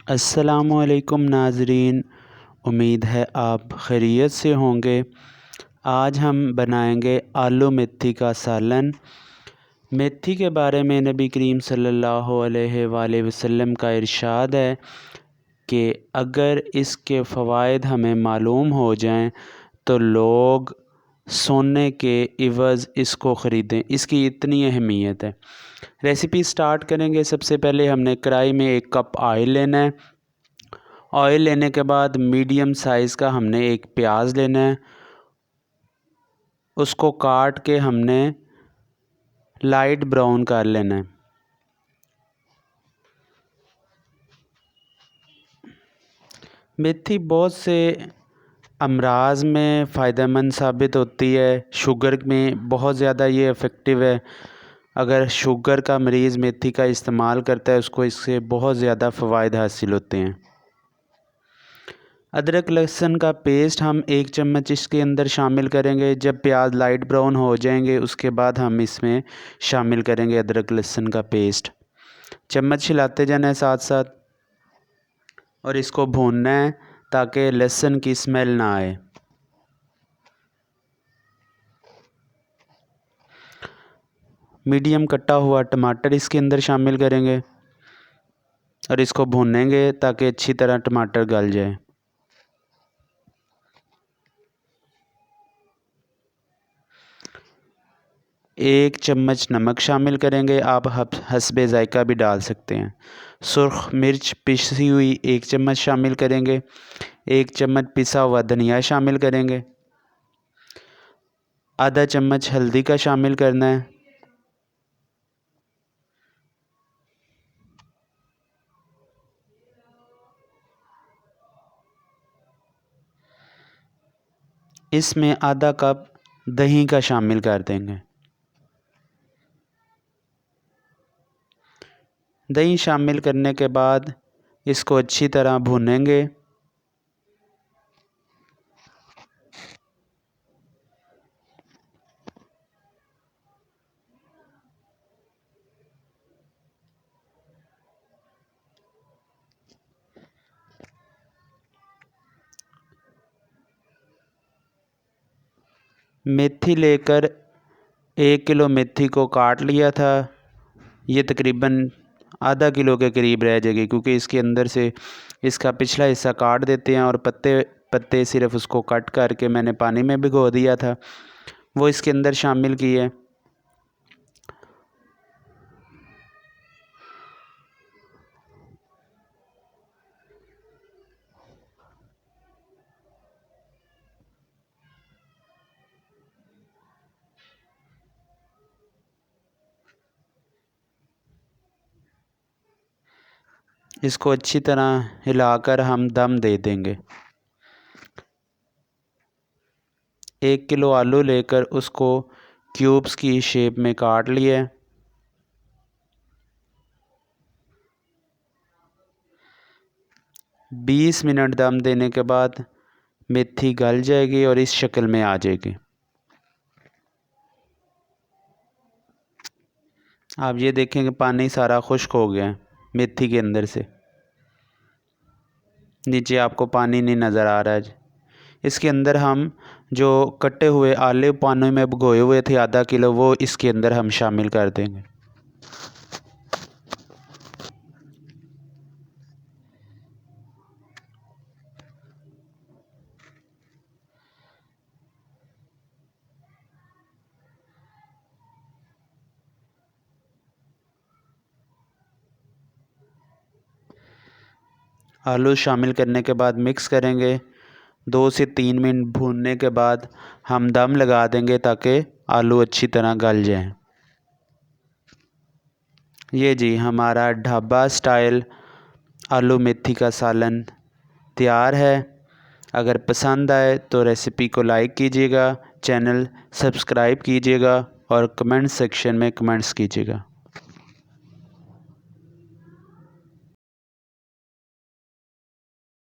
अस्सलामुअलैकुम नाज़रीन, उम्मीद है आप खैरियत से होंगे। आज हम बनाएंगे आलू मेथी का सालन। मेथी के बारे में नबी करीम सल्लल्लाहु अलैहि वसल्लम का इरशाद है कि अगर इसके फ़वाइद हमें मालूम हो जाएं तो लोग सोने के इवज़ इसको ख़रीदें, इसकी इतनी अहमियत है। रेसिपी स्टार्ट करेंगे। सबसे पहले हमने कढ़ाई में 1 कप ऑयल लेना है। ऑयल लेने के बाद मीडियम साइज़ का हमने एक प्याज लेना है। उसको काट के हमने लाइट ब्राउन कर लेना है। मेथी बहुत से अमराज में फ़ायदेमंद साबित होती है। शुगर में बहुत ज़्यादा ये इफ़ेक्टिव है। अगर शुगर का मरीज़ मेथी का इस्तेमाल करता है उसको इससे बहुत ज़्यादा फ़वाइद हासिल होते हैं। अदरक लहसुन का पेस्ट हम 1 चम्मच इसके अंदर शामिल करेंगे। जब प्याज लाइट ब्राउन हो जाएंगे उसके बाद हम इसमें शामिल करेंगे अदरक लहसुन का पेस्ट। चम्मच हिलाते जाना है साथ साथ और इसको भूनना है ताकि लहसुन की स्मेल ना आए। मीडियम कटा हुआ टमाटर इसके अंदर शामिल करेंगे और इसको भूनेंगे ताकि अच्छी तरह टमाटर गल जाए। एक चम्मच नमक शामिल करेंगे, आप हस्बे ज़ायका भी डाल सकते हैं। सुर्ख मिर्च पिसी हुई 1 चम्मच शामिल करेंगे। 1 चम्मच पिसा हुआ धनिया शामिल करेंगे। आधा चम्मच हल्दी का शामिल करना है। इसमें आधा कप दही का शामिल कर देंगे। दही शामिल करने के बाद इसको अच्छी तरह भूनेंगे। मेथी लेकर 1 किलो मेथी को काट लिया था। ये तकरीबन आधा किलो के करीब रह जाएगी क्योंकि इसके अंदर से इसका पिछला हिस्सा काट देते हैं और पत्ते पत्ते सिर्फ़ उसको कट करके मैंने पानी में भिगो दिया था, वो इसके अंदर शामिल किए। इसको अच्छी तरह हिलाकर हम दम दे देंगे। 1 किलो आलू लेकर उसको क्यूब्स की शेप में काट लिए। बीस मिनट दम देने के बाद मेथी गल जाएगी और इस शक्ल में आ जाएगी। आप ये देखेंगे पानी सारा खुश्क हो गया है मेथी के अंदर से, नीचे आपको पानी नहीं नज़र आ रहा है। इसके अंदर हम जो कटे हुए आलू पानी में भिगोए हुए थे आधा किलो, वो इसके अंदर हम शामिल कर देंगे। आलू शामिल करने के बाद मिक्स करेंगे। 2 से 3 मिनट भूनने के बाद हम दम लगा देंगे ताकि आलू अच्छी तरह गल जाएं। ये जी हमारा ढाबा स्टाइल आलू मेथी का सालन तैयार है। अगर पसंद आए तो रेसिपी को लाइक कीजिएगा, चैनल सब्सक्राइब कीजिएगा और कमेंट सेक्शन में कमेंट्स कीजिएगा।